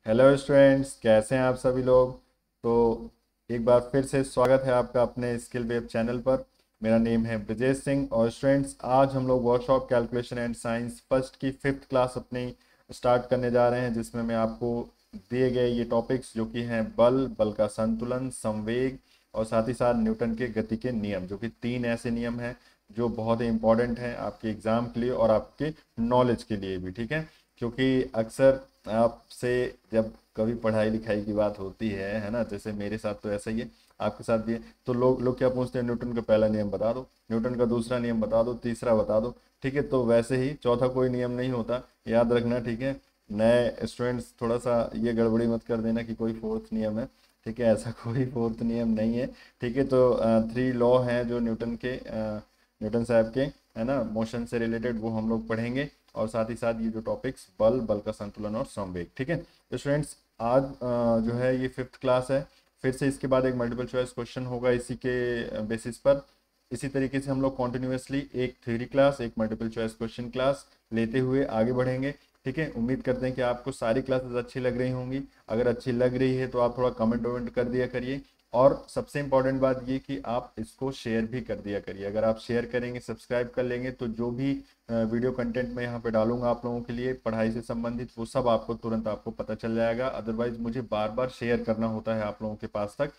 Hello students, कैसे हैं आप सभी लोग। तो एक बार फिर से स्वागत है आपका अपने स्किल वेब चैनल पर। मेरा नेम है ब्रजेश सिंह और स्टूडेंट्स आज हम लोग workshop calculation and science first की फिफ्थ क्लास अपनी स्टार्ट करने जा रहे हैं, जिसमें मैं आपको दिए गए ये टॉपिक्स जो कि हैं बल, बल का संतुलन, संवेग और साथ ही साथ न्यूटन के गति के नियम, जो कि तीन ऐसे नियम हैं जो बहुत ही इंपॉर्टेंट हैं आपके एग्जाम के लिए और आपके नॉलेज के लिए भी। ठीक है, क्योंकि अक्सर आपसे जब कभी पढ़ाई लिखाई की बात होती है ना, जैसे मेरे साथ तो ऐसा ही है, आपके साथ भी है, तो लोग लोग क्या पूछते हैं, न्यूटन का पहला नियम बता दो, न्यूटन का दूसरा नियम बता दो, तीसरा बता दो। ठीक है, तो वैसे ही चौथा कोई नियम नहीं होता, याद रखना। ठीक है, नए स्टूडेंट्स थोड़ा सा ये गड़बड़ी मत कर देना कि कोई फोर्थ नियम है। ठीक है, ऐसा कोई फोर्थ नियम नहीं है। ठीक है, तो थ्री लॉ हैं जो न्यूटन के, न्यूटन साहब के, है ना, मोशन से रिलेटेड, वो हम लोग पढ़ेंगे। और साथ ही साथ ये जो टॉपिक्स बल, बल का संतुलन और संवेग। ठीक है, तो स्टूडेंट्स आज जो है ये फिफ्थ क्लास है। फिर से इसके बाद एक मल्टीपल चॉइस क्वेश्चन होगा इसी के बेसिस पर। इसी तरीके से हम लोग कॉन्टिन्यूसली एक थ्योरी क्लास, एक मल्टीपल चॉइस क्वेश्चन क्लास लेते हुए आगे बढ़ेंगे। ठीक है, उम्मीद करते हैं कि आपको सारी क्लासेस अच्छी लग रही होंगी। अगर अच्छी लग रही है तो आप थोड़ा कमेंट वमेंट कर दिया करिए। और सबसे इंपॉर्टेंट बात ये कि आप इसको शेयर भी कर दिया करिए। अगर आप शेयर करेंगे, सब्सक्राइब कर लेंगे, तो जो भी वीडियो कंटेंट मैं यहाँ पे डालूंगा आप लोगों के लिए पढ़ाई से संबंधित, वो सब आपको तुरंत आपको पता चल जाएगा। अदरवाइज मुझे बार बार शेयर करना होता है आप लोगों के पास तक,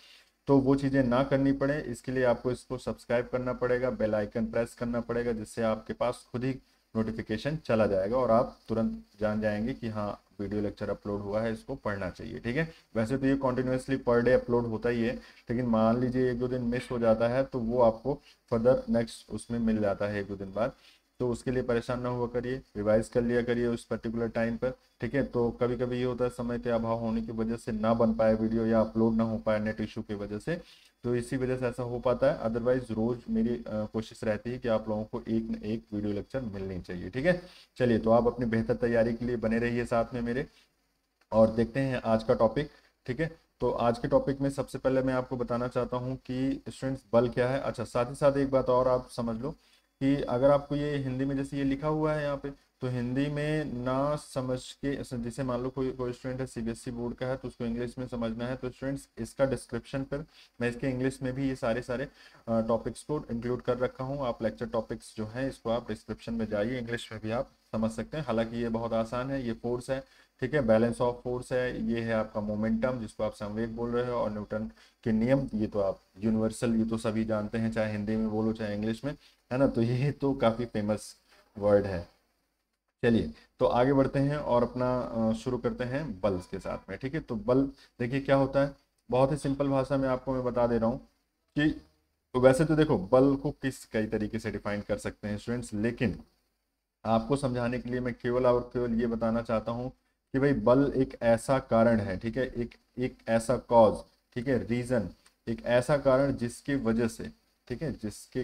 तो वो चीज़ें ना करनी पड़े इसके लिए आपको इसको सब्सक्राइब करना पड़ेगा, बेल आइकन प्रेस करना पड़ेगा, जिससे आपके पास खुद ही नोटिफिकेशन चला जाएगा और आप तुरंत जान जाएंगे कि हाँ वीडियो लेक्चर अपलोड हुआ है, इसको पढ़ना चाहिए। ठीक है, वैसे तो ये कॉन्टिन्यूसली पर डे अपलोड होता ही है, लेकिन मान लीजिए एक दो दिन मिस हो जाता है तो वो आपको फर्दर नेक्स्ट उसमें मिल जाता है एक दो दिन बाद। तो उसके लिए परेशान ना हुआ करिए, रिवाइज कर लिया करिए उस पर्टिकुलर टाइम पर। ठीक है, तो कभी कभी ये होता है समय के अभाव होने की वजह से ना बन पाए वीडियो या अपलोड ना हो पाए नेट इशू की वजह से, तो इसी वजह से ऐसा हो पाता है। अदरवाइज रोज मेरी कोशिश रहती है कि आप लोगों को एक न एक वीडियो लेक्चर मिलनी चाहिए। ठीक है, चलिए, तो आप अपनी बेहतर तैयारी के लिए बने रहिए साथ में मेरे, और देखते हैं आज का टॉपिक। ठीक है, तो आज के टॉपिक में सबसे पहले मैं आपको बताना चाहता हूँ कि स्टूडेंट्स बल क्या है। अच्छा, साथ ही साथ एक बात और आप समझ लो कि अगर आपको ये हिंदी में जैसे ये लिखा हुआ है यहाँ पे, तो हिंदी में ना समझ के जैसे मान लो कोई कोई स्टूडेंट है सीबीएसई बोर्ड का है तो उसको इंग्लिश में समझना है, तो स्टूडेंट्स इसका डिस्क्रिप्शन पर मैं इसके इंग्लिश में भी ये सारे सारे टॉपिक्स को इंक्लूड कर रखा हूँ। आप लेक्चर टॉपिक्स जो हैं इसको आप डिस्क्रिप्शन में जाइए, इंग्लिश में भी आप समझ सकते हैं। हालांकि ये बहुत आसान है, ये फोर्स है। ठीक है, बैलेंस ऑफ फोर्स है, ये है आपका मोमेंटम जिसको आप संवेग बोल रहे हो, और न्यूटन के नियम, ये तो आप यूनिवर्सल, ये तो सभी जानते हैं, चाहे हिंदी में बोलो चाहे इंग्लिश में, है ना। तो ये तो काफी फेमस वर्ड है। चलिए, तो आगे बढ़ते हैं और अपना शुरू करते हैं बल के साथ में। ठीक है, तो बल देखिए क्या होता है, बहुत ही सिंपल भाषा में आपको मैं बता दे रहा हूँ कि वैसे तो देखो बल को किस कई तरीके से डिफाइन कर सकते हैं स्टूडेंट्स, लेकिन आपको समझाने के लिए मैं केवल और केवल ये बताना चाहता हूँ कि भाई बल एक ऐसा कारण है। ठीक है, एक एक ऐसा कॉज, ठीक है, रीजन, एक ऐसा कारण जिसकी वजह से, ठीक है, जिसके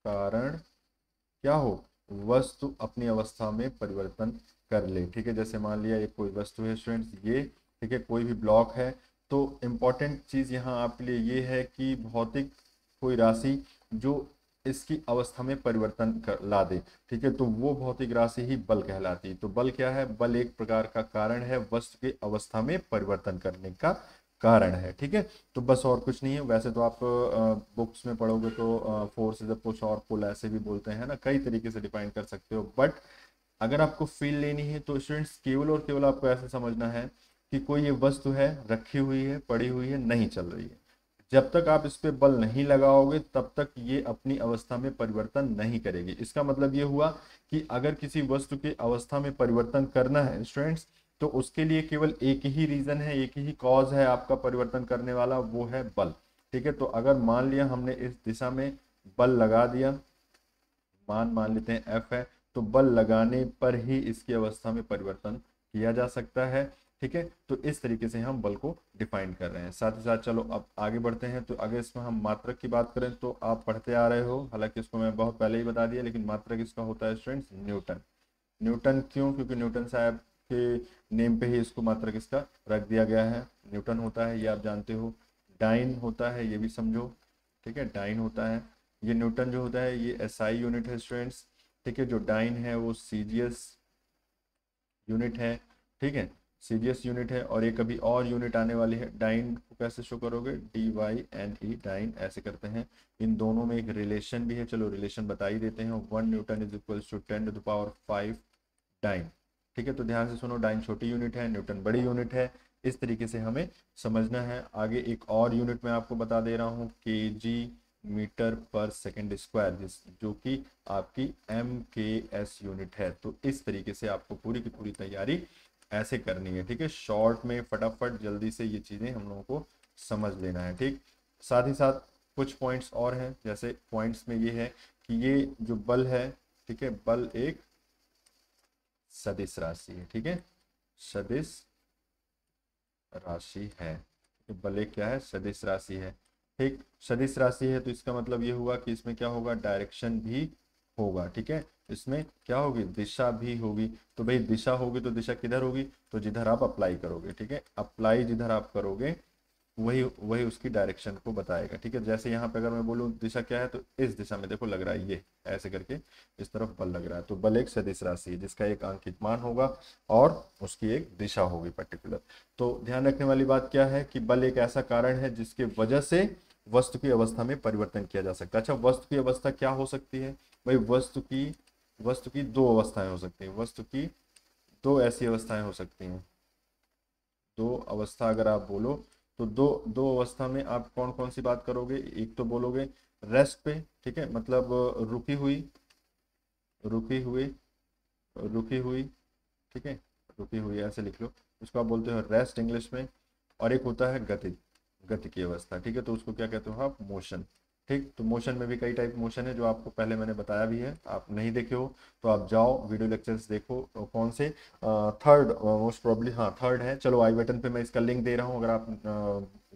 कारण क्या हो, वस्तु अपनी अवस्था में परिवर्तन कर ले। ठीक है, जैसे मान लिया एक कोई वस्तु है स्टूडेंट्स, ये, ठीक है, कोई भी ब्लॉक है, तो इम्पोर्टेंट चीज़ यहाँ आपके लिए ये है कि भौतिक कोई राशि जो इसकी अवस्था में परिवर्तन कर ला दे, ठीक है, तो वो भौतिक राशि ही बल कहलाती है। तो बल क्या है, बल एक प्रकार का कारण है वस्तु की अवस्था में परिवर्तन करने का कारण है। ठीक है, तो बस और कुछ नहीं है। वैसे तो आप बुक्स में पढ़ोगे तो फोर्स इज अ पुश और पुल ऐसे भी बोलते हैं ना, कई तरीके से डिफाइन कर सकते हो, बट अगर आपको फील लेनी है तो स्टूडेंट्स केवल और केवल आपको ऐसे समझना है कि कोई ये वस्तु है, रखी हुई है, पड़ी हुई है, नहीं चल रही है, जब तक आप इस पे बल नहीं लगाओगे तब तक ये अपनी अवस्था में परिवर्तन नहीं करेगी। इसका मतलब ये हुआ कि अगर किसी वस्तु की अवस्था में परिवर्तन करना है स्टूडेंट्स, तो उसके लिए केवल एक ही रीजन है, एक ही कॉज है आपका परिवर्तन करने वाला, वो है बल। ठीक है, तो अगर मान लिया हमने इस दिशा में बल लगा दिया, मान लेते हैं एफ है, तो बल लगाने पर ही इसकी अवस्था में परिवर्तन किया जा सकता है। ठीक है, तो इस तरीके से हम बल को डिफाइन कर रहे हैं। साथ ही साथ चलो अब आगे बढ़ते हैं। तो अगर इसमें हम मात्रक की बात करें तो आप पढ़ते आ रहे हो, हालांकि इसको मैं बहुत पहले ही बता दिया, लेकिन मात्रक इसका होता है स्टूडेंट्स न्यूटन। न्यूटन क्यों, क्योंकि न्यूटन साहब के नेम पे ही इसको मात्रक इसका रख दिया गया है, न्यूटन होता है, ये आप जानते हो। डाइन होता है, ये भी समझो। ठीक है, डाइन होता है, ये न्यूटन जो होता है ये एसआई यूनिट है स्टूडेंट्स। ठीक है, जो डाइन है वो सीजीएस यूनिट है, ठीक है, सीजीएस यूनिट है, और एक अभी और यूनिट आने वाली है डाइन, को कैसे शो करोगे, DYNE डाइन ऐसे करते हैं। इन दोनों में एक रिलेशन भी है, चलो रिलेशन बता ही देते हैं। 1 newton is equal to 10⁵ dyne, ठीक है। तो ध्यान से सुनो, डाइन छोटी यूनिट है, न्यूटन बड़ी यूनिट है, इस तरीके से हमें समझना है। आगे एक और यूनिट मैं आपको बता दे रहा हूँ, केजी मीटर पर सेकेंड स्क्वायर, जो कि आपकी MKS यूनिट है। तो इस तरीके से आपको पूरी की पूरी तैयारी ऐसे करनी है, ठीक है। शॉर्ट में फटाफट जल्दी से ये चीज़ें हम लोगों को समझ लेना है, ठीक। साथ ही साथ कुछ पॉइंट्स और हैं, जैसे पॉइंट्स में ये है कि ये जो बल है, ठीक है, बल एक सदिश राशि है, ठीक है, सदिश राशि है। तो बल एक क्या है, सदिश राशि है, ठीक। सदिश राशि है तो इसका मतलब ये हुआ कि इसमें क्या होगा, डायरेक्शन भी होगा, ठीक है। इसमें क्या होगी, दिशा भी होगी। तो भाई दिशा होगी तो दिशा किधर होगी, तो जिधर आप अप्लाई करोगे, ठीक है, अप्लाई जिधर आप करोगे वही वही उसकी डायरेक्शन को बताएगा, ठीक है। जैसे यहाँ पे अगर मैं बोलूँ दिशा क्या है, तो इस दिशा में देखो लग रहा है, ये ऐसे करके इस तरफ बल लग रहा है। तो बल एक सदिश राशि है जिसका एक अंकित मान होगा और उसकी एक दिशा होगी पर्टिकुलर। तो ध्यान रखने वाली बात क्या है कि बल एक ऐसा कारण है जिसके वजह से वस्तु की अवस्था में परिवर्तन किया जा सकता है। अच्छा, वस्तु की अवस्था क्या हो सकती है भाई, वस्तु की दो अवस्थाएं हो सकती हैं, वस्तु की दो ऐसी अवस्थाएं हो सकती हैं। दो अवस्था अगर आप बोलो तो दो दो अवस्था में आप कौन कौन सी बात करोगे, एक तो बोलोगे रेस्ट पे, ठीक है, मतलब रुकी हुई, रुकी हुई, रुकी हुई, ठीक है, रुकी हुई ऐसे लिख लो, उसको आप बोलते हो रेस्ट इंग्लिश में। और एक होता है गति, गति की अवस्था, ठीक है, तो उसको क्या कहते हो आप, मोशन, ठीक। तो मोशन में भी कई टाइप मोशन है जो आपको पहले मैंने बताया भी है, आप नहीं देखे हो तो आप जाओ वीडियो लेक्चर्स देखो। कौन से, थर्ड मोस्ट प्रॉब्ली, हाँ थर्ड है, चलो आई बटन पे मैं इसका लिंक दे रहा हूँ, अगर आप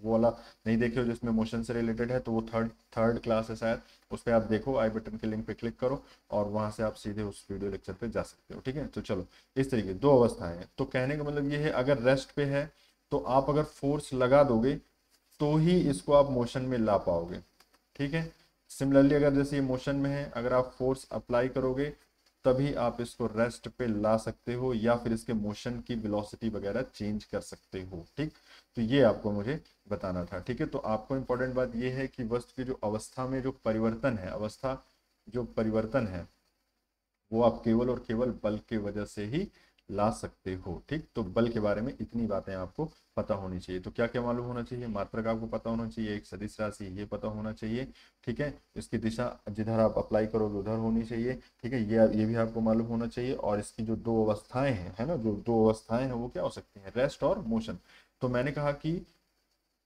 वो वाला नहीं देखे हो जिसमें मोशन से रिलेटेड है, तो वो थर्ड थर्ड क्लास है शायद, उस पर आप देखो, आई बटन के लिंक पे क्लिक करो और वहां से आप सीधे उस वीडियो लेक्चर पे जा सकते हो, ठीक है। तो चलो इस तरीके दो अवस्थाएं हैं, तो कहने का मतलब ये है अगर रेस्ट पे है तो आप अगर फोर्स लगा दोगे तो ही इसको आप मोशन में ला पाओगे, ठीक है। सिमिलरली अगर जैसे ये मोशन में है, अगर आप फोर्स अप्लाई करोगे तभी आप इसको रेस्ट पे ला सकते हो या फिर इसके मोशन की वेलोसिटी वगैरह चेंज कर सकते हो, ठीक। तो ये आपको मुझे बताना था, ठीक है। तो आपको इंपॉर्टेंट बात ये है कि वस्तु की जो अवस्था में जो परिवर्तन है, अवस्था जो परिवर्तन है वो आप केवल और केवल बल के वजह से ही ला सकते हो, ठीक। तो बल के बारे में इतनी बातें आपको पता होनी चाहिए। तो क्या क्या मालूम होना चाहिए, मात्रक आपको पता होना चाहिए, एक सदिश राशि ये पता होना चाहिए, ठीक है। इसकी दिशा जिधर आप अप्लाई करोगे उधर होनी चाहिए, ठीक है, ये भी आपको मालूम होना चाहिए। और इसकी जो दो अवस्थाएं हैं, है ना, जो दो अवस्थाएं हैं वो क्या हो सकती हैं, रेस्ट और मोशन। तो मैंने कहा कि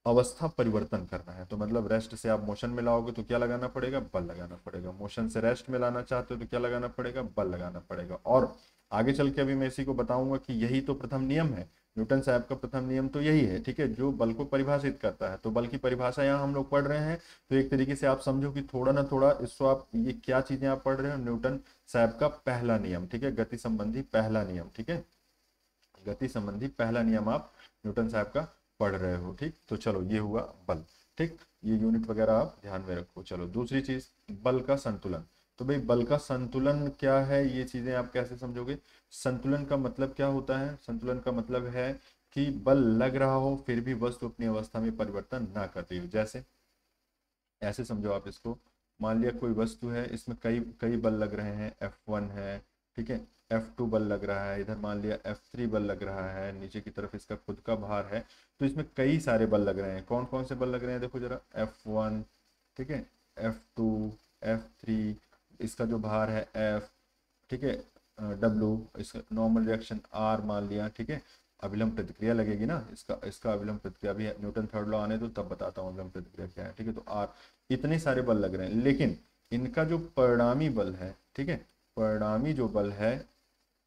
अवस्था परिवर्तन करना है तो मतलब रेस्ट से आप मोशन में लाओगे तो क्या लगाना पड़ेगा, बल लगाना पड़ेगा। मोशन से रेस्ट में लाना चाहते हो तो क्या लगाना पड़ेगा, बल लगाना पड़ेगा। और आगे चल के अभी मैं इसी को बताऊंगा कि यही तो प्रथम नियम है, न्यूटन साहब का प्रथम नियम तो यही है, ठीक है, जो बल को परिभाषित करता है। तो बल की परिभाषा यहाँ हम लोग पढ़ रहे हैं, तो एक तरीके से आप समझो कि थोड़ा ना थोड़ा इसको आप, ये क्या चीजें आप पढ़ रहे हो, न्यूटन साहब का पहला नियम, ठीक है, गति संबंधी पहला नियम, ठीक है, गति संबंधी पहला नियम आप न्यूटन साहब का पढ़ रहे हो, ठीक। तो चलो ये हुआ बल, ठीक, ये यूनिट वगैरह आप ध्यान में रखो। चलो दूसरी चीज, बल का संतुलन। तो भाई बल का संतुलन क्या है, ये चीजें आप कैसे समझोगे। संतुलन का मतलब क्या होता है, संतुलन का मतलब है कि बल लग रहा हो फिर भी वस्तु अपनी अवस्था में परिवर्तन ना कर रही हो। जैसे ऐसे समझो आप इसको, मान लिया कोई वस्तु है, इसमें कई कई बल लग रहे हैं, F1 है, ठीक है, F2 बल लग रहा है, इधर मान लिया F3 बल लग रहा है, नीचे की तरफ इसका खुद का भार है। तो इसमें कई सारे बल लग रहे हैं, कौन कौन से बल लग रहे हैं देखो जरा, F1, ठीक है, F2, F3, इसका जो भार है F, ठीक है, W, इसका नॉर्मल रिएक्शन R मान लिया, ठीक है। अभिलंब प्रतिक्रिया लगेगी ना, इसका इसका अभिलंब प्रतिक्रिया भी है, न्यूटन थर्ड लॉ आने दो तब बताता हूँ अभिलंब प्रतिक्रिया क्या है, ठीक है। तो R, इतने सारे बल लग रहे हैं, लेकिन इनका जो परिणामी बल है, ठीक है, परिणामी जो बल है,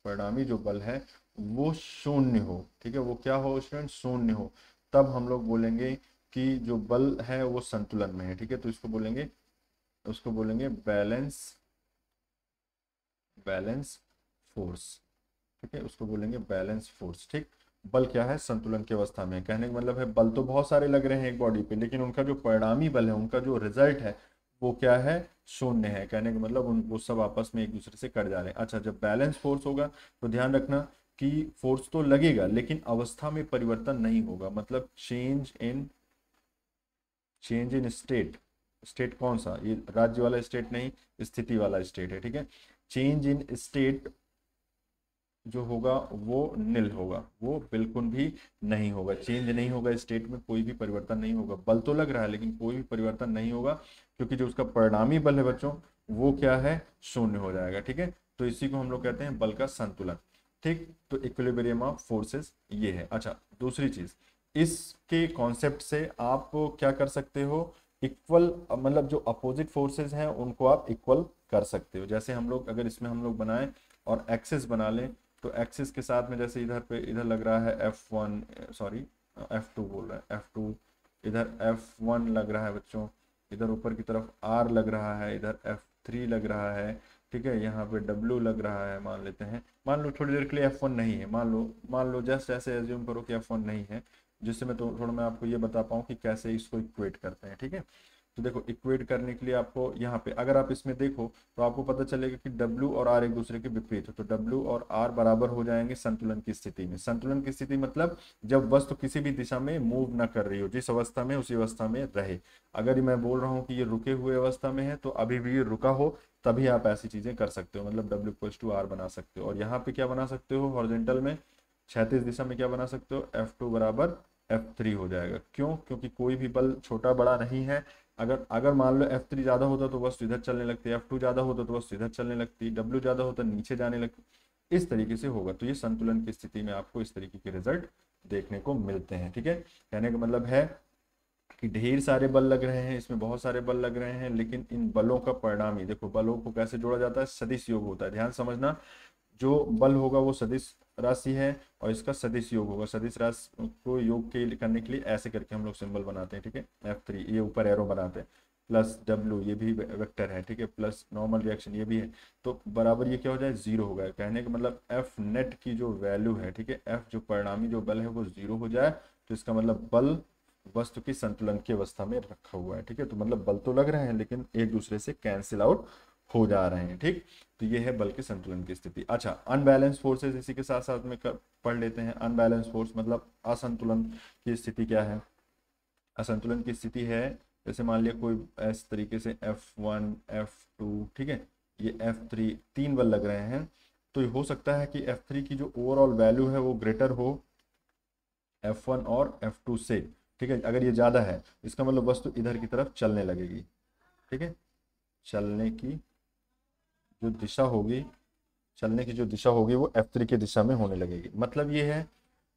परिणामी जो बल है वो शून्य हो, ठीक है, वो क्या हो स्टूडेंट, शून्य हो। तब हम लोग बोलेंगे कि जो बल है वो संतुलन में है, ठीक है। तो इसको बोलेंगे, उसको बोलेंगे बैलेंस, बैलेंस फोर्स, ठीक है, उसको बोलेंगे बैलेंस फोर्स, ठीक। बल क्या है, संतुलन की अवस्था में। कहने का मतलब है बल तो बहुत सारे लग रहे हैं एक बॉडी पे, लेकिन उनका जो परिणामी बल है, उनका जो रिजल्ट है वो क्या है, शून्य है। कहने का मतलब उन वो सब आपस में एक दूसरे से कट जा रहे हैं। अच्छा, जब बैलेंस फोर्स होगा तो ध्यान रखना कि फोर्स तो लगेगा लेकिन अवस्था में परिवर्तन नहीं होगा, मतलब चेंज इन स्टेट। स्टेट कौन सा, ये राज्य वाला स्टेट नहीं, स्थिति वाला स्टेट है, ठीक है। चेंज इन स्टेट जो होगा वो निल होगा, वो बिल्कुल भी नहीं होगा, चेंज नहीं होगा, स्टेट में कोई भी परिवर्तन नहीं होगा। बल तो लग रहा है लेकिन कोई भी परिवर्तन नहीं होगा, क्योंकि जो उसका परिणामी बल है बच्चों वो क्या है, शून्य हो जाएगा, ठीक है। तो इसी को हम लोग कहते हैं बल का संतुलन, ठीक। तो इक्विलिब्रियम ऑफ फोर्सेस ये है। अच्छा, दूसरी चीज, इसके कॉन्सेप्ट से आप क्या कर सकते हो, इक्वल, मतलब जो अपोजिट फोर्सेस हैं उनको आप इक्वल कर सकते हो। जैसे हम लोग अगर इसमें हम लोग बनाएं और एक्सेस बना लें, तो एक्सिस के साथ में जैसे इधर पे इधर लग रहा है F1, सॉरी F2 बोल रहा है, F2, इधर F1 लग रहा है बच्चों, इधर ऊपर की तरफ R लग रहा है, इधर F3 लग रहा है, ठीक है। यहाँ पे W लग रहा है, मान लेते हैं, मान लो थोड़ी देर के लिए F1 नहीं है, मान लो जस्ट ऐसे एज्यूम करो कि F1 नहीं है, जिससे मैं तो थोड़ा मैं आपको ये बता पाऊँ कि कैसे इसको इक्वेट करते हैं, ठीक है। तो देखो इक्वेट करने के लिए आपको यहाँ पे अगर आप इसमें देखो तो आपको पता चलेगा कि W और R एक दूसरे के विपरीत है, तो W और R बराबर हो जाएंगे संतुलन की स्थिति में। संतुलन की स्थिति मतलब जब वस्तु किसी भी दिशा में मूव ना कर रही हो, जिस अवस्था में उसी अवस्था में रहे। अगर मैं बोल रहा हूँ कि ये रुके हुए अवस्था में है तो अभी भी ये रुका हो, तभी आप ऐसी चीजें कर सकते हो, मतलब W इक्वल्स टू R बना सकते हो। और यहाँ पे क्या बना सकते हो, हॉरिजॉन्टल में क्षैतिज दिशा में क्या बना सकते हो, F2 बराबर F3 हो जाएगा। क्यों, क्योंकि कोई भी बल छोटा बड़ा नहीं है। अगर अगर मान लो F3 ज्यादा होता तो वस्तु इधर चलने लगती, F2 ज्यादा होता तो वस्तु इधर चलने लगती, W ज्यादा होता नीचे जाने लगती, इस तरीके से होगा। तो ये संतुलन की स्थिति में आपको इस तरीके के रिजल्ट देखने को मिलते हैं, ठीक है। कहने का मतलब है कि ढेर सारे बल लग रहे हैं, इसमें बहुत सारे बल लग रहे हैं, लेकिन इन बलों का परिणाम ही देखो, बलों को कैसे जोड़ा जाता है, सदिश योग होता है, ध्यान समझना। जो बल होगा वो सदिश राशि है और इसका सदिश योग होगा। सदिश राशि को योग के करने के लिए ऐसे करके हम लोग सिंबल बनाते हैं, ठीक है। F3 ये ऊपर एरो बनाते हैं, प्लस W ये भी वेक्टर है, ठीक है, प्लस नॉर्मल रिएक्शन ये भी है, तो बराबर ये क्या हो जाए, जीरो हो गया। कहने का मतलब F नेट की जो वैल्यू है, ठीक है, F जो परिणामी जो बल है वो जीरो हो जाए, तो इसका मतलब बल वस्तु की संतुलन की अवस्था में रखा हुआ है, ठीक है। तो मतलब बल तो लग रहे हैं लेकिन एक दूसरे से कैंसिल आउट हो जा रहे हैं, ठीक। तो ये है बल के संतुलन की स्थिति। अच्छा, अनबैलेंस फोर्सेस इसी के साथ साथ में पढ़ लेते हैं। अनबैलेंस फोर्स मतलब असंतुलन की स्थिति क्या है, असंतुलन की स्थिति है जैसे मान लिया कोई इस तरीके से F1 F2, ठीक है, ये F3, तीन बल लग रहे हैं, तो ये हो सकता है कि F3 की जो ओवरऑल वैल्यू है वो ग्रेटर हो F1 और F2 से, ठीक है। अगर ये ज़्यादा है इसका मतलब वस्तु इधर की तरफ चलने लगेगी, ठीक है। चलने की जो दिशा होगी, चलने की जो दिशा होगी वो F3 की दिशा में होने लगेगी। मतलब ये है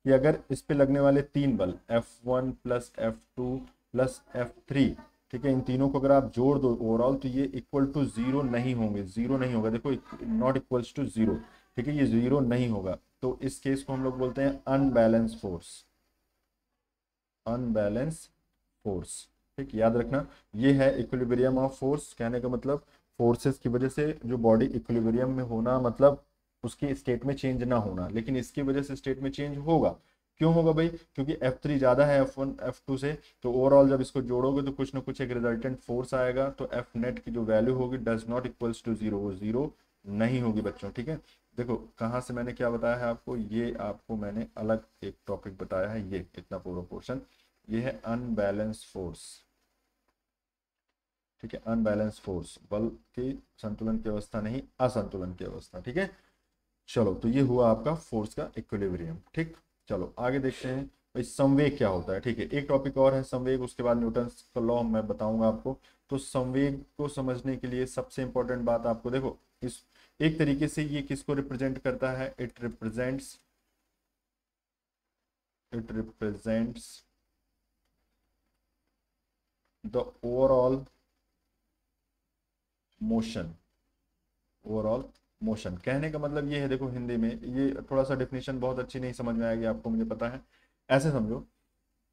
कि अगर इस पे लगने वाले तीन बल F1 plus F2 plus F3, ठीक है, इन तीनों को अगर आप जोड़ दो ओवरऑल तो ये इक्वल टू जीरो नहीं होंगे, जीरो नहीं होगा, देखो नॉट इक्वल्स टू जीरो, ठीक है, ये जीरो नहीं होगा। तो इस केस को हम लोग बोलते हैं अनबैलेंस फोर्स, अनबैलेंस फोर्स, ठीक, याद रखना। ये है इक्विलिब्रियम ऑफ फोर्स। कहने का मतलब फोर्सेस की वजह से जो बॉडी इक्विलिब्रियम में होना, मतलब उसकी स्टेट में चेंज ना होना, लेकिन इसकी वजह से स्टेट में चेंज होगा। क्यों होगा भाई, क्योंकि F3 ज्यादा है F1 F2 से, तो ओवरऑल जब इसको जोड़ोगे तो कुछ ना कुछ एक रिजल्टेंट फोर्स आएगा, तो F नेट की जो वैल्यू होगी does not equals to zero, वो जीरो नहीं होगी बच्चों, ठीक है। देखो कहाँ से मैंने क्या बताया है आपको, ये आपको मैंने अलग एक टॉपिक बताया है, ये इतना पूरा पोर्शन ये है अनबैलेंस फोर्स, ठीक है। अनबैलेंस फोर्स बल की संतुलन की अवस्था नहीं, असंतुलन की अवस्था, ठीक है। चलो, तो ये हुआ आपका फोर्स का इक्विलिब्रियम, ठीक। चलो आगे देखते हैं भाई संवेग क्या होता है, ठीक है। एक टॉपिक और है संवेग, उसके बाद न्यूटन का लॉ मैं बताऊंगा आपको। तो संवेग को समझने के लिए सबसे इंपॉर्टेंट बात आपको देखो, इस एक तरीके से ये किसको रिप्रेजेंट करता है, it represents the overall motion, overall motion. कहने का मतलब ये है, देखो हिंदी में ये थोड़ा सा डेफिनेशन बहुत अच्छी नहीं समझ में आएगी आपको, मुझे पता है। ऐसे समझो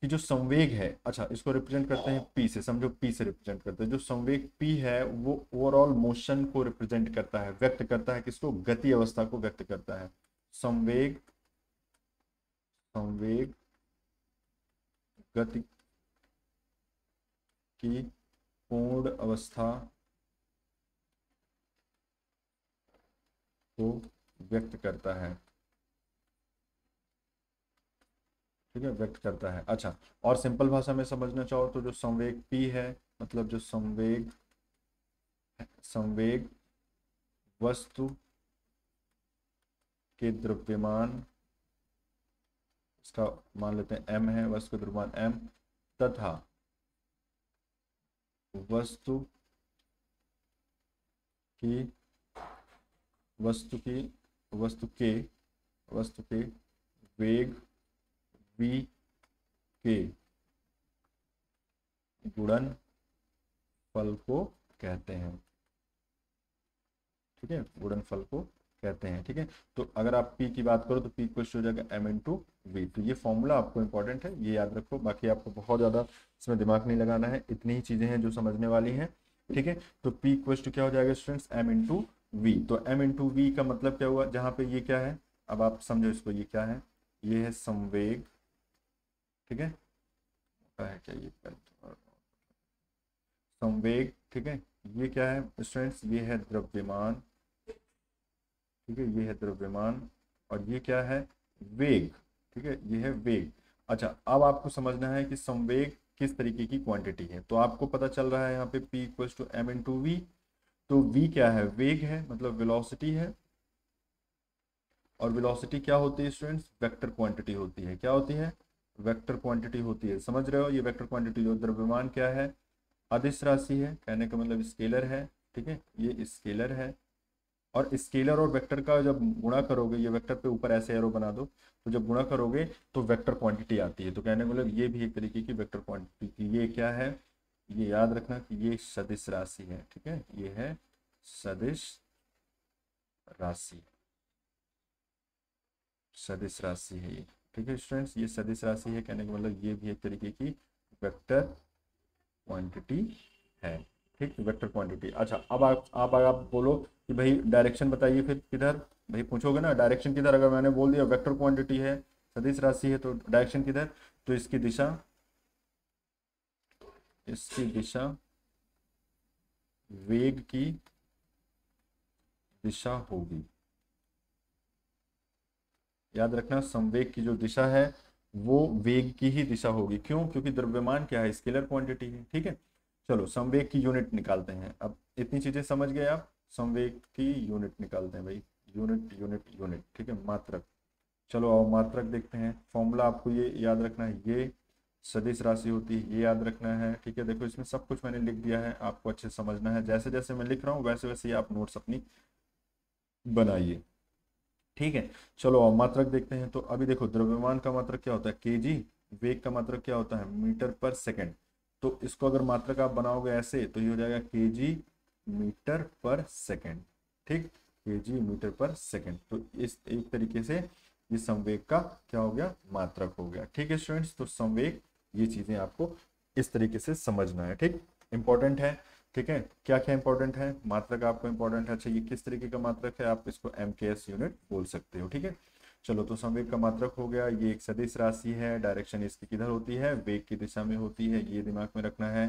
कि जो संवेग है, अच्छा इसको रिप्रेजेंट करते हैं पी से, समझो पी से रिप्रेजेंट करते हैं, जो संवेग पी है वो ओवरऑल मोशन को रिप्रेजेंट करता है, व्यक्त करता है, किसको, गति अवस्था को व्यक्त करता है। संवेग, संवेग गति की पूर्ण अवस्था को व्यक्त करता है, ठीक है, व्यक्त करता है। अच्छा, और सिंपल भाषा में समझना चाहो तो जो संवेग P है, मतलब जो संवेग संवेग वस्तु के द्रव्यमान, इसका मान लेते हैं m है, वस्तु का द्रव्यमान m, तथा वस्तु की वस्तु की वस्तु के वेग v के गुणनफल को कहते हैं। ठीक है, गुणनफल को कहते हैं। ठीक है, तो अगर आप P की बात करो तो P इक्वल हो जाएगा m इंटू वी। तो ये फॉर्मूला आपको इंपॉर्टेंट है, ये याद रखो। बाकी आपको बहुत ज़्यादा इसमें दिमाग नहीं लगाना है, इतनी ही चीज़ें हैं जो समझने वाली हैं। ठीक है, तो P इक्वल टू क्या हो जाएगा स्टूडेंट्स, m इंटू वी। तो m इंटू वी का मतलब क्या हुआ, जहाँ पे ये क्या है, अब आप समझो इसको, ये क्या है, ये है संवेग। ठीक है, क्या ये संवेग। ठीक है, ये क्या है स्टूडेंट्स, ये है द्रव्यमान। ठीक है, ये है द्रव्यमान, और ये क्या है, वेग। ठीक है, ये है वेग। अच्छा, अब आपको समझना है कि संवेग किस तरीके की क्वांटिटी है। तो आपको पता चल रहा है यहाँ पे P equals to m into v. तो v क्या है, वेग है, मतलब वेलोसिटी है। और वेलोसिटी क्या होती है स्टूडेंट्स, वेक्टर क्वांटिटी होती है। क्या होती है, वेक्टर क्वांटिटी होती है। समझ रहे हो, ये वेक्टर क्वांटिटी। जो द्रव्यमान क्या है, अदिश राशि है, कहने का मतलब स्केलर है। ठीक है, ये स्केलर है। और स्केलर और वेक्टर का जब गुणा करोगे, ये वेक्टर पे ऊपर ऐसे एरो बना दो, तो जब गुणा करोगे तो वेक्टर क्वांटिटी आती है। तो कहने का मतलब ये भी एक तरीके की वेक्टर क्वांटिटी की। ये क्या है, ये याद रखना कि ये सदिश राशि है। ठीक है, ये है सदिश राशि, सदिश राशि है ये। ठीक है स्टूडेंट्स, ये सदिश राशि है, कहने का मतलब ये भी एक तरीके की वेक्टर क्वांटिटी है। ठीक, वेक्टर क्वांटिटी। अच्छा, अब आप बोलो कि भाई डायरेक्शन बताइए, फिर किधर, भाई पूछोगे ना डायरेक्शन किधर। अगर मैंने बोल दिया वेक्टर क्वांटिटी है, सदिश राशि है, तो डायरेक्शन किधर, तो इसकी दिशा वेग की दिशा होगी। याद रखना, संवेग की जो दिशा है वो वेग की ही दिशा होगी। क्यों, क्योंकि द्रव्यमान क्या है, स्केलर क्वांटिटी है। ठीक है, चलो संवेग की यूनिट निकालते हैं। अब इतनी चीजें समझ गए आप, संवेग की यूनिट निकालते हैं भाई। यूनिट यूनिट यूनिट, ठीक है, मात्रक। चलो आओ मात्रक देखते हैं। फॉर्मूला आपको ये याद रखना है, ये सदिश राशि होती है, ये याद रखना है। ठीक है, देखो इसमें सब कुछ मैंने लिख दिया है, आपको अच्छे से समझना है। जैसे जैसे मैं लिख रहा हूँ वैसे वैसे ही आप नोट्स अपनी बनाइए। ठीक है, चलो अब मात्रक देखते हैं। तो अभी देखो, द्रव्यमान का मात्रक क्या होता है, केजी। वेग का मात्रक क्या होता है, मीटर पर सेकंड। तो इसको अगर मात्रक आप बनाओगे ऐसे, तो ये हो जाएगा केजी मीटर पर सेकंड। ठीक, केजी मीटर पर सेकंड। तो इस एक तरीके से ये संवेग का क्या हो गया, मात्रक हो गया। ठीक है स्टूडेंट्स, तो संवेग, ये चीजें आपको इस तरीके से समझना है। ठीक, इंपॉर्टेंट है। ठीक है, क्या क्या इंपॉर्टेंट है, मात्रक आपको इंपॉर्टेंट है। अच्छा, ये किस तरीके का मात्रक है, आप इसको MKS यूनिट बोल सकते हो। ठीक है, चलो, तो संवेग का मात्रक हो गया। ये एक सदिश राशि है, डायरेक्शन इसकी किधर होती है, वेग की दिशा में होती है, ये दिमाग में रखना है।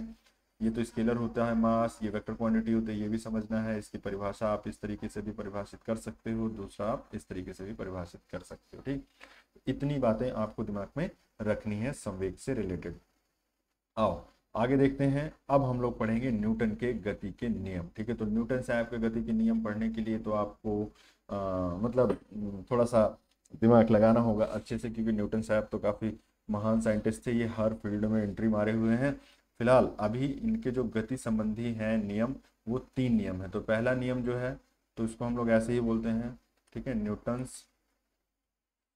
ये तो स्केलर होता है मास, ये वेक्टर क्वांटिटी होती है, ये भी समझना है। इसकी परिभाषा आप इस तरीके से भी परिभाषित कर सकते हो, दूसरा आप इस तरीके से भी परिभाषित कर सकते हो। ठीक, इतनी बातें आपको दिमाग में रखनी है संवेग से रिलेटेड। आओ आगे देखते हैं। अब हम लोग पढ़ेंगे न्यूटन के गति के नियम। ठीक है, तो न्यूटन साहब के गति के नियम पढ़ने के लिए तो आपको मतलब थोड़ा सा दिमाग लगाना होगा अच्छे से, क्योंकि न्यूटन साहब तो काफ़ी महान साइंटिस्ट थे, ये हर फील्ड में एंट्री मारे हुए हैं। फिलहाल अभी इनके जो गति संबंधी हैं नियम, वो 3 नियम है। तो पहला नियम जो है, तो इसको हम लोग ऐसे ही बोलते हैं। ठीक है, Newton's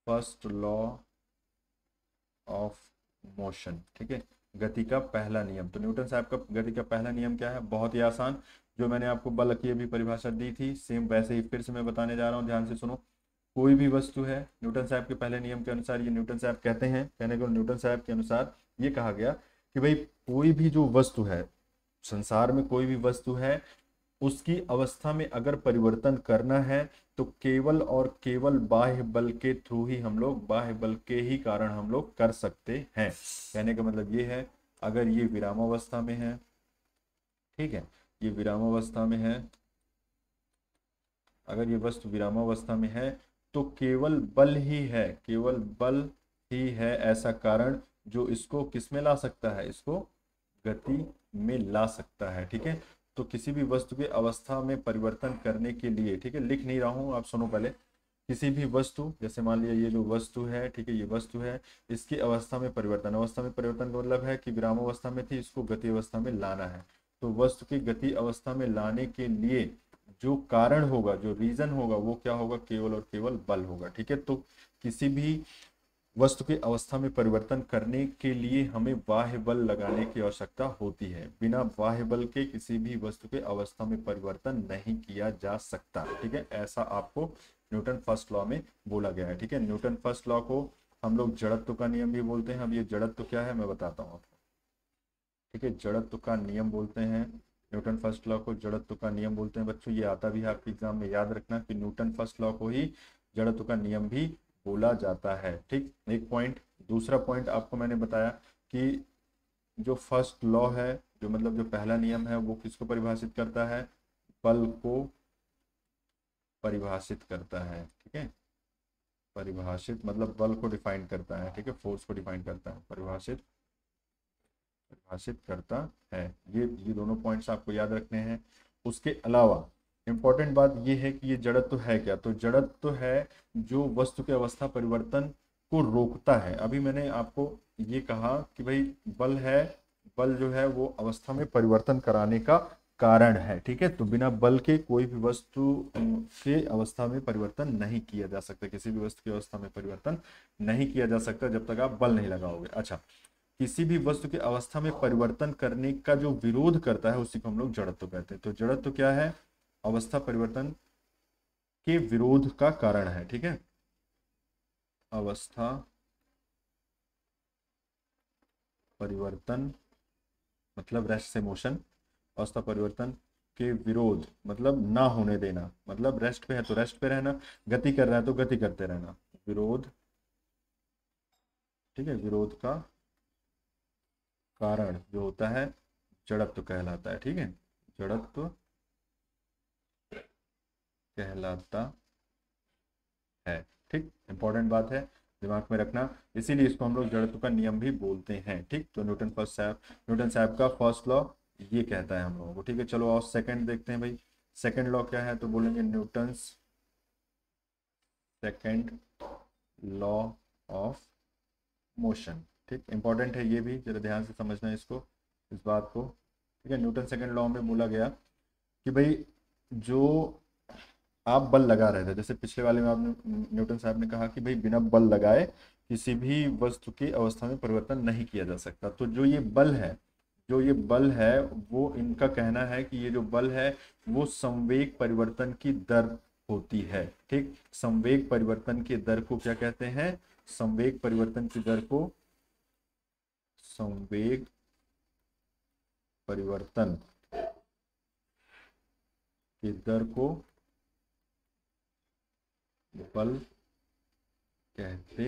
first law of motion. ठीक है, गति का पहला नियम। तो न्यूटन साहब का गति का पहला नियम क्या है, बहुत ही आसान। जो मैंने आपको बल की अभी परिभाषा दी थी, सेम वैसे ही फिर से मैं बताने जा रहा हूँ, ध्यान से सुनो। कोई भी वस्तु है, न्यूटन साहब के पहले नियम के अनुसार, ये न्यूटन साहब कहते हैं, कहने को न्यूटन साहब के अनुसार ये कहा गया कि भाई कोई भी जो वस्तु है, संसार में कोई भी वस्तु है, उसकी अवस्था में अगर परिवर्तन करना है तो केवल और केवल बाह्य बल के थ्रू ही हम लोग, बाह्य बल के ही कारण हम लोग कर सकते हैं। कहने का मतलब ये है, अगर ये विरामावस्था में है, ठीक है, ये विरामावस्था में है, अगर ये वस्तु विरामावस्था में है, तो केवल बल ही है, केवल बल ही है ऐसा कारण जो इसको किस में ला सकता है, इसको गति में ला सकता है। ठीक है, तो किसी भी वस्तु की अवस्था में परिवर्तन करने के लिए, ठीक है, लिख नहीं रहा हूं, आप सुनो पहले। किसी भी वस्तु, जैसे मान लिया ये जो वस्तु है, ठीक है, ये वस्तु है, इसकी अवस्था में परिवर्तन, अवस्था में परिवर्तन का मतलब है कि विराम अवस्था में थी, इसको गति अवस्था में लाना है। तो वस्तु की गति अवस्था में लाने के लिए जो कारण होगा, जो रीजन होगा, वो क्या होगा, केवल और केवल बल होगा। ठीक है, तो किसी भी वस्तु की अवस्था में परिवर्तन करने के लिए हमें बाह्य बल लगाने की आवश्यकता होती है। बिना बाह्य बल के किसी भी वस्तु के अवस्था में परिवर्तन नहीं किया जा सकता। ठीक है, ऐसा आपको न्यूटन फर्स्ट लॉ में बोला गया है। ठीक है, न्यूटन फर्स्ट लॉ को हम लोग जड़त्व का नियम भी बोलते हैं। अब ये जड़त्व क्या है मैं बताता हूँ आपको। ठीक है, जड़त्व का नियम बोलते हैं, न्यूटन फर्स्ट लॉ को जड़त्व का नियम बोलते हैं। बच्चों ये आता भी है आपके एग्जाम में, याद रखना कि न्यूटन फर्स्ट लॉ को ही जड़त्व का नियम भी बोला जाता है। ठीक, एक पॉइंट। दूसरा पॉइंट आपको मैंने बताया कि जो फर्स्ट लॉ है, जो मतलब जो पहला नियम है, वो किसको परिभाषित करता है, बल को परिभाषित करता है। ठीक है, परिभाषित मतलब बल को डिफाइन करता है। ठीक है, फोर्स को डिफाइन करता है, परिभाषित करता है। ये दोनों पॉइंट्स आपको याद रखने हैं। उसके अलावा इंपॉर्टेंट बात ये है कि ये जड़त्व है क्या, तो जड़त्व है जो वस्तु के अवस्था परिवर्तन को रोकता है। अभी मैंने आपको ये कहा कि भाई बल है, बल जो है वो अवस्था में परिवर्तन कराने का कारण है। ठीक है, तो बिना बल के कोई भी वस्तु के अवस्था में परिवर्तन नहीं किया जा सकता, किसी भी वस्तु की अवस्था में परिवर्तन नहीं किया जा सकता जब तक आप बल नहीं लगाओगे। अच्छा, किसी भी वस्तु की अवस्था में परिवर्तन करने का जो विरोध करता है उसी को हम लोग जड़त्व कहते हैं। तो जड़त्व क्या है, अवस्था परिवर्तन के विरोध का कारण है। ठीक है, अवस्था परिवर्तन मतलब रेस्ट से मोशन, अवस्था परिवर्तन के विरोध मतलब ना होने देना, मतलब रेस्ट पे है तो रेस्ट पे रहना, गति कर रहा है तो गति करते रहना, विरोध। ठीक है, विरोध का कारण जो होता है जड़त्व कहलाता है। ठीक है, जड़त्व कहलाता है। ठीक, इंपॉर्टेंट बात है, दिमाग में रखना, इसीलिए इसको हम लोग जड़त्व का नियम भी बोलते हैं। ठीक, तो न्यूटन साहब का फर्स्ट लॉ ये कहता है हम लोगों को। ठीक है, चलो और सेकंड देखते हैं भाई, सेकंड लॉ क्या है, तो बोलेंगे Newton's second law of motion. ठीक, इंपॉर्टेंट है ये भी, जरा ध्यान से समझना है इसको, इस बात को। ठीक है, न्यूटन सेकंड लॉ में बोला गया कि भाई जो आप बल लगा रहे थे, जैसे पिछले वाले में आपने न्यूटन साहब ने कहा कि भाई बिना बल लगाए किसी भी वस्तु की अवस्था में परिवर्तन नहीं किया जा सकता। तो जो ये बल है, जो ये बल है, वो इनका कहना है कि ये जो बल है वो संवेग परिवर्तन की दर होती है। ठीक, संवेग परिवर्तन की दर को क्या कहते हैं, संवेग परिवर्तन की दर को संवेग परिवर्तन की दर को बल कहते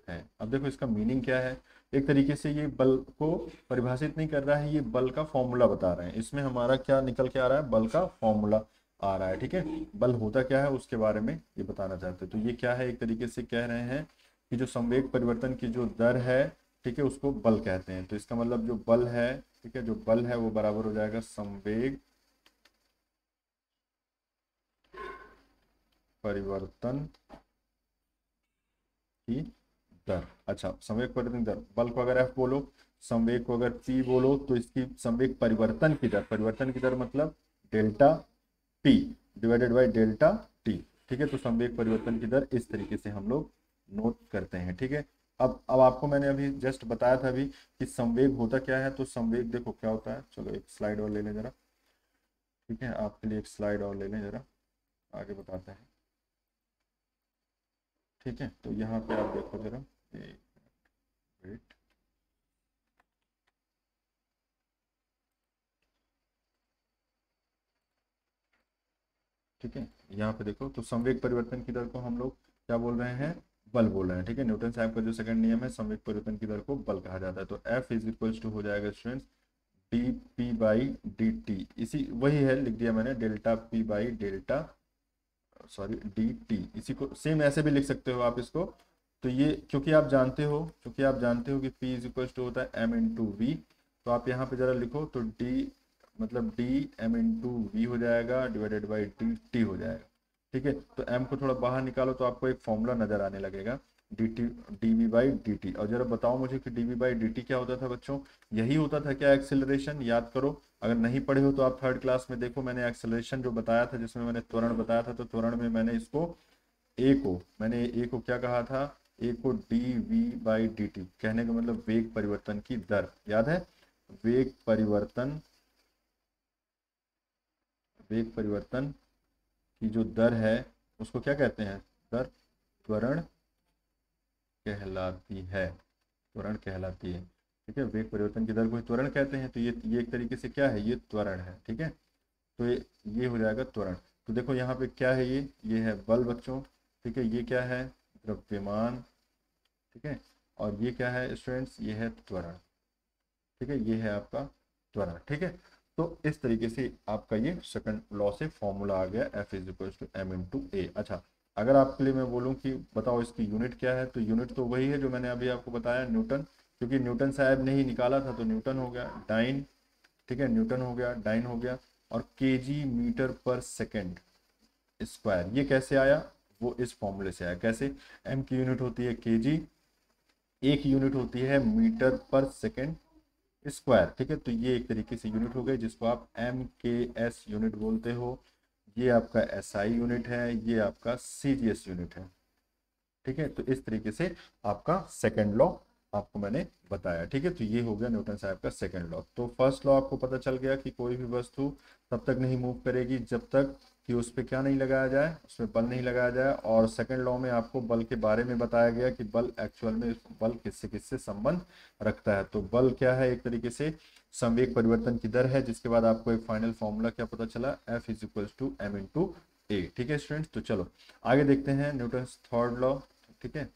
हैं। अब देखो इसका मीनिंग क्या है, एक तरीके से ये बल को परिभाषित नहीं कर रहा है, ये बल का फॉर्मूला बता रहे हैं। इसमें हमारा क्या निकल के आ रहा है, बल का फॉर्मूला आ रहा है। ठीक है, बल होता क्या है उसके बारे में ये बताना चाहते हैं। तो ये क्या है, एक तरीके से कह रहे हैं कि जो संवेग परिवर्तन की जो दर है, ठीक है, उसको बल कहते हैं। तो इसका मतलब जो बल है, ठीक है, जो बल है वो बराबर हो जाएगा संवेग परिवर्तन की दर। अच्छा, संवेग परिवर्तन दर, बल को अगर एफ बोलो, संवेग को अगर पी बोलो, तो इसकी संवेग परिवर्तन की दर, परिवर्तन की दर मतलब delta T divided by delta T. ठीक है, तो संवेग परिवर्तन की दर इस तरीके से हम लोग नोट करते हैं। ठीक है, अब आपको मैंने अभी जस्ट बताया था अभी कि संवेग होता क्या है। तो संवेग देखो क्या होता है, चलो एक स्लाइड और ले लें जरा। ठीक है, आपके लिए एक स्लाइड और ले लें जरा, आगे बताते हैं। ठीक है, तो यहाँ पे आप देखो जरा, वेट, ठीक है, यहाँ पे देखो, तो संवेग परिवर्तन की दर को हम लोग क्या बोल रहे हैं, बल बोल रहे हैं। ठीक है, न्यूटन साहब का जो सेकंड नियम है, संवेग परिवर्तन की दर को बल कहा जाता है। तो F इज इक्वल्स टू हो जाएगा students D P by d T, इसी वही है, लिख दिया मैंने, delta P by delta, sorry D T. इसी को सेम ऐसे भी लिख सकते हो आप इसको, तो ये क्योंकि आप जानते हो कि P इज इक्वल टू होता है M इंटू वी, तो आप यहाँ पे जरा लिखो तो D मतलब डी एम इंटू वी हो जाएगा डिवाइडेड बाई डी टी हो जाएगा। ठीक है, तो m को थोड़ा बाहर निकालो तो आपको एक फॉर्मूला नजर आने लगेगा d t d v by d t. और जरा बताओ मुझे कि d v by d t क्या होता था बच्चों? यही होता था क्या एक्सेलरेशन? याद करो, अगर नहीं पढ़े हो तो आप थर्ड क्लास में देखो, मैंने एक्सेलरेशन जो बताया था जिसमें मैंने त्वरण बताया था, तो त्वरण में मैंने ए को क्या कहा था? ए को d v by d t, कहने का मतलब वेग परिवर्तन की दर, याद है? वेग परिवर्तन की जो दर है उसको क्या कहते हैं? दर त्वरण कहलाती है। ठीक है, वेग परिवर्तन की दर को त्वरण कहते हैं, तो ये एक तरीके से क्या है? ये त्वरण है। ठीक है, तो ये हो जाएगा त्वरण। तो देखो यहाँ पे क्या है, ये है बल बच्चों। ठीक है, ये क्या है? द्रव्यमान। ठीक है, और ये क्या है स्टूडेंट्स? ये है त्वरण। ठीक है, ये है आपका त्वरण। ठीक है, तो इस तरीके से आपका ये सेकंड लॉ से फॉर्मूला आ गया F is equal to m into a. अच्छा, अगर आपके लिए मैं बोलूं कि बताओ इसकी यूनिट क्या है, तो यूनिट तो वही है जो मैंने अभी आपको बताया, न्यूटन। क्योंकि न्यूटन साहब ने ही निकाला था तो न्यूटन हो गया डाइन। ठीक है, न्यूटन हो गया, डाइन हो गया। और केजी मीटर पर सेकेंड स्क्वायर, ये कैसे आया? वो इस फॉर्मूले से आया। कैसे? एम की यूनिट होती है केजी, ए की यूनिट होती है मीटर पर सेकेंड स्क्वायर। ठीक है, तो ये एक तरीके से यूनिट हो गई जिसको आप एम के एस यूनिट बोलते हो। ये आपका एस आई यूनिट है, ये आपका सी जी एस यूनिट है। ठीक है, तो इस तरीके से आपका सेकंड लॉ आपको मैंने बताया। ठीक है, तो ये हो गया न्यूटन साहब का सेकंड लॉ। तो फर्स्ट लॉ आपको पता चल गया कि कोई भी वस्तु तब तक नहीं मूव करेगी जब तक कि उस पर क्या नहीं लगाया जाए, उसमें बल नहीं लगाया जाए। और सेकंड लॉ में आपको बल के बारे में बताया गया कि बल एक्चुअल में बल किससे किससे संबंध रखता है। तो बल क्या है? एक तरीके से संवेग परिवर्तन की दर है। जिसके बाद आपको एक फाइनल फॉर्मूला क्या पता चला? F is equal to m into a. ठीक है स्टूडेंट्स, तो चलो आगे देखते हैं न्यूटन थर्ड लॉ। ठीक है,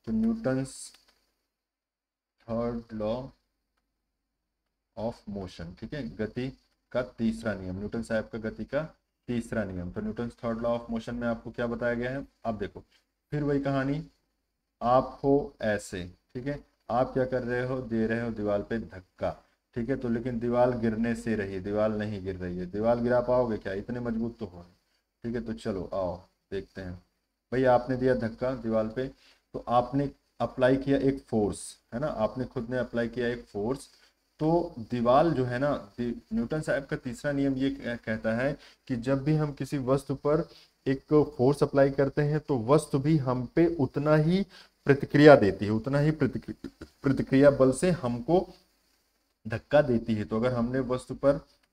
तो Newton's third law of motion. ठीक है, गति का तीसरा नियम, न्यूटन साहब का गति का तीसरा नियम। तो Newton third law of motion में आपको क्या बताया गया है? अब देखो फिर वही कहानी, आप हो ऐसे। ठीक है, आप क्या कर रहे हो? दे रहे हो दीवार पे धक्का। ठीक है, तो लेकिन दीवार गिरने से रही, दीवार नहीं गिर रही है। दीवार गिरा पाओगे क्या? इतने मजबूत तो हो। ठीक है, तो चलो आओ देखते हैं। भाई आपने दिया धक्का दीवार पे, तो आपने अप्लाई किया एक फोर्स, है ना? आपने खुद ने अप्लाई किया एक फोर्स। तो दीवार जो है ना, न्यूटन साहब का तीसरा नियम ये कहता है कि जब भी हम किसी वस्तु पर एक फोर्स अप्लाई करते हैं तो वस्तु भी हम पे उतना ही प्रतिक्रिया देती है, उतना ही प्रतिक्रिया बल से हमको धक्का देती है। तो अगर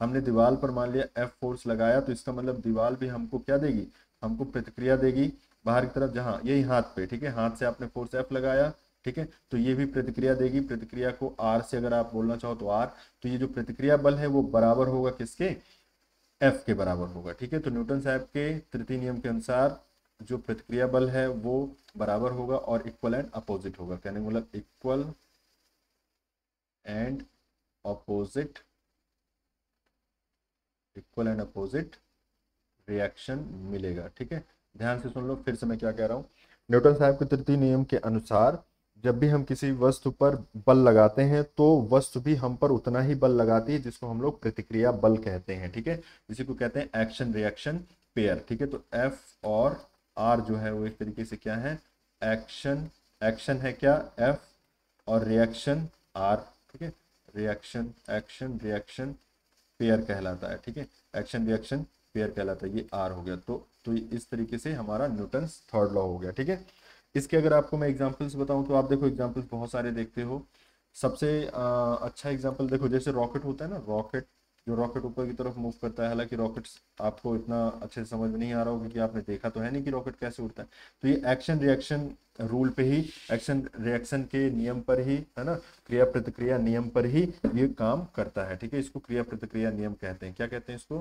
हमने दीवार पर मान लिया एफ फोर्स लगाया, तो इसका मतलब दीवार भी हमको क्या देगी? हमको प्रतिक्रिया देगी बाहर की तरफ, जहां यही हाथ पे। ठीक है, हाथ से आपने फोर्स एफ लगाया। ठीक है, तो ये भी प्रतिक्रिया देगी। प्रतिक्रिया को आर से अगर आप बोलना चाहो तो आर। तो ये जो प्रतिक्रिया बल है वो बराबर होगा किसके? एफ के बराबर होगा। ठीक है, तो न्यूटन साहब के तृतीय नियम के अनुसार जो प्रतिक्रिया बल है वो बराबर होगा और इक्वल एंड अपोजिट होगा। कहने का मतलब and opposite equal and opposite reaction मिलेगा। ठीक है, ध्यान से सुन लो, फिर से मैं क्या कह रहा हूँ। न्यूटन साहब के तृतीय नियम के अनुसार जब भी हम किसी वस्तु पर बल लगाते हैं तो वस्तु भी हम पर उतना ही बल लगाती है, जिसको हम लोग प्रतिक्रिया बल कहते हैं। ठीक है, इसी को कहते हैं एक्शन रिएक्शन पेयर। ठीक है, तो एफ और आर जो है वो एक तरीके से क्या है? एक्शन है क्या? एफ, और रिएक्शन आर। ठीक है, एक्शन रिएक्शन पेयर कहलाता है। ठीक है, एक्शन रिएक्शन पेयर कहलाता है, ये आर हो गया। तो इस तरीके से हमारा न्यूटन्स थर्ड लॉ हो गया। ठीक है, इसके अगर आपको मैं एग्जांपल्स बताऊं तो आप देखो एग्जांपल्स बहुत सारे देखते हो। सबसे अच्छा एग्जांपल देखो, जैसे रॉकेट होता है ना, रॉकेट ऊपर की तरफ मूव करता है। हालांकि रॉकेट आपको इतना अच्छे से समझ में नहीं आ रहा होगा क्योंकि आपने देखा तो है नहीं कि रॉकेट कैसे उड़ता है। तो ये एक्शन रिएक्शन रूल पे ही, एक्शन रिएक्शन के नियम पर ही, है ना, क्रिया प्रतिक्रिया नियम पर ही ये काम करता है। ठीक है, इसको क्रिया प्रतिक्रिया नियम कहते हैं। क्या कहते हैं इसको?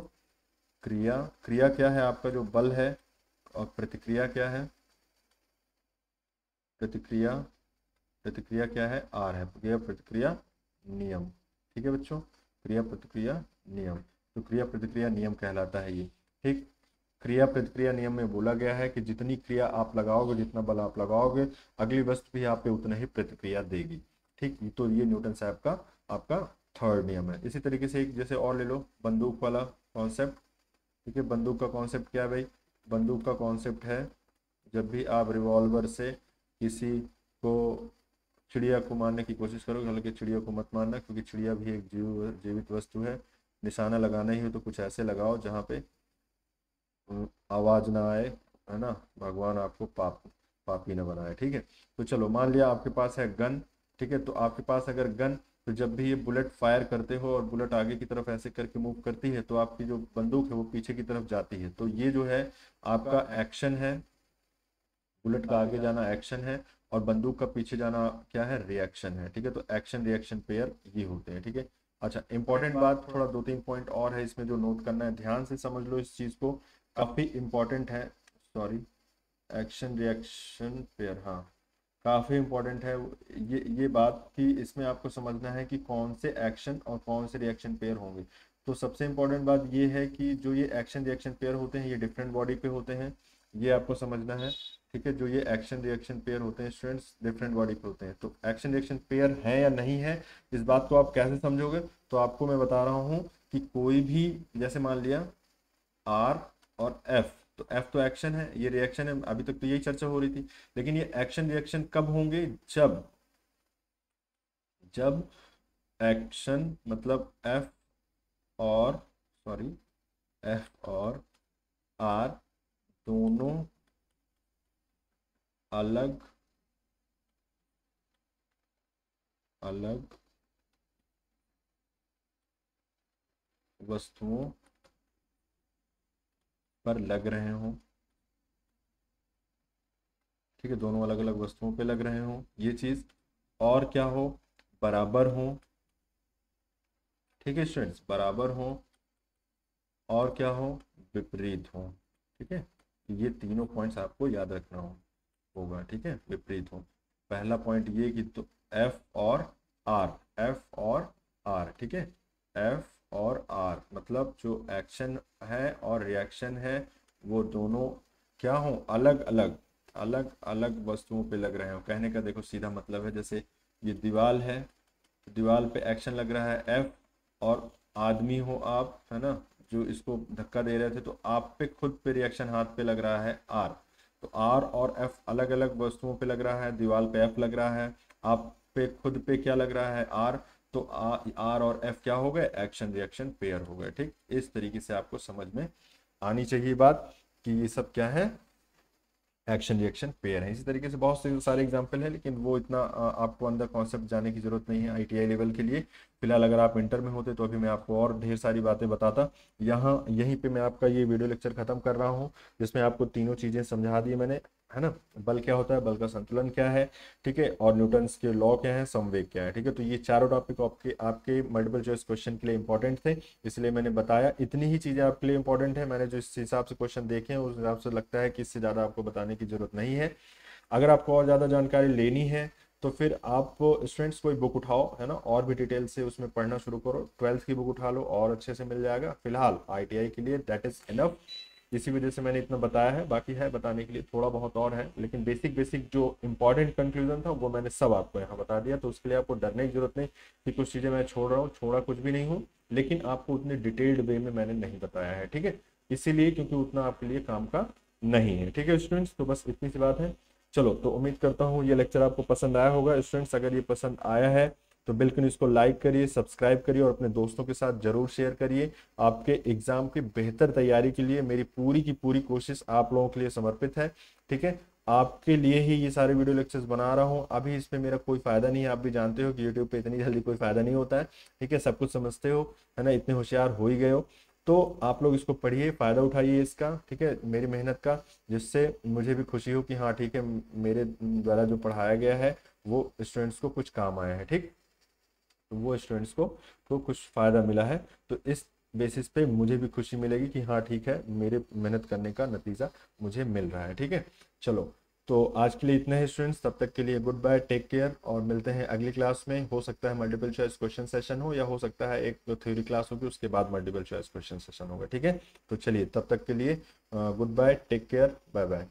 क्रिया क्या है? आपका जो बल है, और प्रतिक्रिया क्या है? प्रतिक्रिया प्रतिक्रिया क्या है? आर है। क्रिया प्रतिक्रिया नियम। ठीक है बच्चों, क्रिया प्रतिक्रिया नियम, तो क्रिया प्रतिक्रिया नियम कहलाता है ये। ठीक, क्रिया प्रतिक्रिया नियम में बोला गया है कि जितनी क्रिया आप लगाओगे, जितना बल आप लगाओगे, अगली वस्तु भी आप पे उतना ही प्रतिक्रिया देगी। ठीक, तो ये न्यूटन साहब का आपका थर्ड नियम है। इसी तरीके से एक जैसे और ले लो, बंदूक वाला कॉन्सेप्ट। ठीक है, बंदूक का कॉन्सेप्ट क्या है भाई? बंदूक का कॉन्सेप्ट है, जब भी आप रिवॉल्वर से किसी को, चिड़िया को मारने की कोशिश करोगे, हालांकि चिड़िया को मत मारना क्योंकि चिड़िया भी एक जीवित वस्तु है। निशाना लगाना ही हो तो कुछ ऐसे लगाओ जहाँ पे आवाज ना आए, है ना, भगवान आपको पापी ना बनाए। ठीक है, तो चलो मान लिया आपके पास है गन। ठीक है, तो आपके पास अगर गन, तो जब भी ये बुलेट फायर करते हो और बुलेट आगे की तरफ ऐसे करके मूव करती है तो आपकी जो बंदूक है वो पीछे की तरफ जाती है। तो ये जो है आपका एक्शन है, बुलेट का आगे जाना एक्शन है और बंदूक का पीछे जाना क्या है? रिएक्शन है। ठीक है, तो एक्शन रिएक्शन पेयर ये होते हैं। ठीक है, अच्छा इंपॉर्टेंट बात, थोड़ा 2-3 पॉइंट और है इसमें जो नोट करना है, ध्यान से समझ लो इस चीज को, काफी इंपॉर्टेंट है। सॉरी, एक्शन रिएक्शन पेयर, हाँ काफी इंपॉर्टेंट है ये बात कि इसमें आपको समझना है कि कौन से एक्शन और कौन से रिएक्शन पेयर होंगे। तो सबसे इंपॉर्टेंट बात ये है कि जो ये एक्शन रिएक्शन पेयर होते हैं ये डिफरेंट बॉडी पे होते हैं, ये आपको समझना है। ठीक है, जो ये एक्शन रिएक्शन पेयर होते हैं स्टूडेंट्स, डिफरेंट बॉडी पे होते हैं। तो एक्शन रिएक्शन पेयर है या नहीं है, इस बात को आप कैसे समझोगे? तो आपको मैं बता रहा हूँ कि कोई भी, जैसे मान लिया आर और एफ, तो एफ तो एक्शन है, ये रिएक्शन है, अभी तक तो यही चर्चा हो रही थी। लेकिन ये एक्शन रिएक्शन कब होंगे? जब जब एक्शन मतलब एफ और, सॉरी, एफ और आर दोनों अलग अलग वस्तुओं पर लग रहे हों। ठीक है, दोनों अलग अलग वस्तुओं पे लग रहे हों ये चीज, और क्या हो? बराबर हो। ठीक है स्टूडेंट्स, बराबर हो, और क्या हो? विपरीत हो। ठीक है, ये तीनों पॉइंट्स आपको याद रखना होगा। ठीक है, विपरीत हो। पहला पॉइंट ये कि तो एफ और आर, एफ और आर, ठीक है, एफ और आर मतलब जो एक्शन है और रिएक्शन है वो दोनों क्या हो? अलग अलग, अलग अलग वस्तुओं पे लग रहे हो। कहने का देखो सीधा मतलब है, जैसे ये दीवार है, दीवार पे एक्शन लग रहा है एफ, और आदमी हो आप, है ना, जो इसको धक्का दे रहे थे, तो आप पे खुद पे रिएक्शन हाथ पे लग रहा है आर। तो आर और एफ अलग अलग वस्तुओं पे लग रहा है, दीवार पे एफ लग रहा है, आप पे खुद पे क्या लग रहा है? आर। तो आर और एफ क्या हो गए? एक्शन रिएक्शन पेयर हो गए। ठीक, इस तरीके से आपको समझ में आनी चाहिए बात कि ये सब क्या है? एक्शन रिएक्शन पेयर है। इसी तरीके से बहुत से सारे एग्जांपल हैं, लेकिन वो इतना आपको अंदर कॉन्सेप्ट जाने की जरूरत नहीं है आईटीआई लेवल के लिए। फिलहाल अगर आप इंटर में होते तो अभी मैं आपको और ढेर सारी बातें बताता। यहाँ यहीं पे मैं आपका ये वीडियो लेक्चर खत्म कर रहा हूँ, जिसमें आपको तीनों चीजें समझा दी मैंने, है ना। बल क्या होता है, बल का संतुलन क्या है, ठीक है, और न्यूटन्स के लॉ क्या है, संवेग क्या है। ठीक है, तो ये चारों टॉपिक आपके आपके मल्टीपल चॉइस क्वेश्चन के लिए इंपॉर्टेंट थे, इसलिए मैंने बताया। इतनी ही चीजें आपके लिए इंपॉर्टेंट है, मैंने जो इस हिसाब से क्वेश्चन देखे हैं उस हिसाब से लगता है कि इससे ज्यादा आपको बताने की जरूरत नहीं है। अगर आपको और ज़्यादा जानकारी लेनी है तो फिर आप स्टूडेंट्स कोई बुक उठाओ, है ना, और भी डिटेल से उसमें पढ़ना शुरू करो। 12th की बुक उठा लो और अच्छे से मिल जाएगा। फिलहाल आईटीआई के लिए दैट इज इनफ। इसी वजह से मैंने इतना बताया है, बाकी है बताने के लिए थोड़ा बहुत और है, लेकिन बेसिक बेसिक जो इंपॉर्टेंट कंक्लूजन था वो मैंने सब आपको यहाँ बता दिया। तो उसके लिए आपको डरने की जरूरत नहीं कि कुछ चीज़ें मैं छोड़ रहा हूँ, छोड़ा कुछ भी नहीं हूँ, लेकिन आपको उतने डिटेल्ड वे में मैंने नहीं बताया है। ठीक है, इसीलिए क्योंकि उतना आपके लिए काम का नहीं है। ठीक है स्टूडेंट्स, तो बस इतनी सी बात है। चलो, तो उम्मीद करता हूँ ये लेक्चर आपको पसंद आया होगा। स्टूडेंट्स अगर ये पसंद आया है तो बिल्कुल इसको लाइक करिए, सब्सक्राइब करिए और अपने दोस्तों के साथ जरूर शेयर करिए। आपके एग्जाम की बेहतर तैयारी के लिए मेरी पूरी की पूरी कोशिश आप लोगों के लिए समर्पित है। ठीक है, आपके लिए ही ये सारे वीडियो लेक्चर्स बना रहा हूँ। अभी इसमें मेरा कोई फायदा नहीं है, आप भी जानते हो कि यूट्यूब पे इतनी जल्दी कोई फायदा नहीं होता है। ठीक है, सब कुछ समझते हो, है ना, इतने होशियार हो ही गए हो। तो आप लोग इसको पढ़िए, फायदा उठाइए इसका, ठीक है, मेरी मेहनत का, जिससे मुझे भी खुशी हो कि हाँ ठीक है, मेरे द्वारा जो पढ़ाया गया है वो स्टूडेंट्स को कुछ काम आया है। ठीक, तो वो स्टूडेंट्स को तो कुछ फायदा मिला है, तो इस बेसिस पे मुझे भी खुशी मिलेगी कि हाँ ठीक है, मेरे मेहनत करने का नतीजा मुझे मिल रहा है। ठीक है, चलो तो आज के लिए इतने ही स्टूडेंट्स, तब तक के लिए गुड बाय, टेक केयर, और मिलते हैं अगली क्लास में। हो सकता है मल्टीपल चॉइस क्वेश्चन सेशन हो, या हो सकता है एक जो थ्योरी क्लास होगी उसके बाद मल्टीपल चॉइस क्वेश्चन सेशन होगा। ठीक है, तो चलिए तब तक के लिए goodbye, take care, bye bye.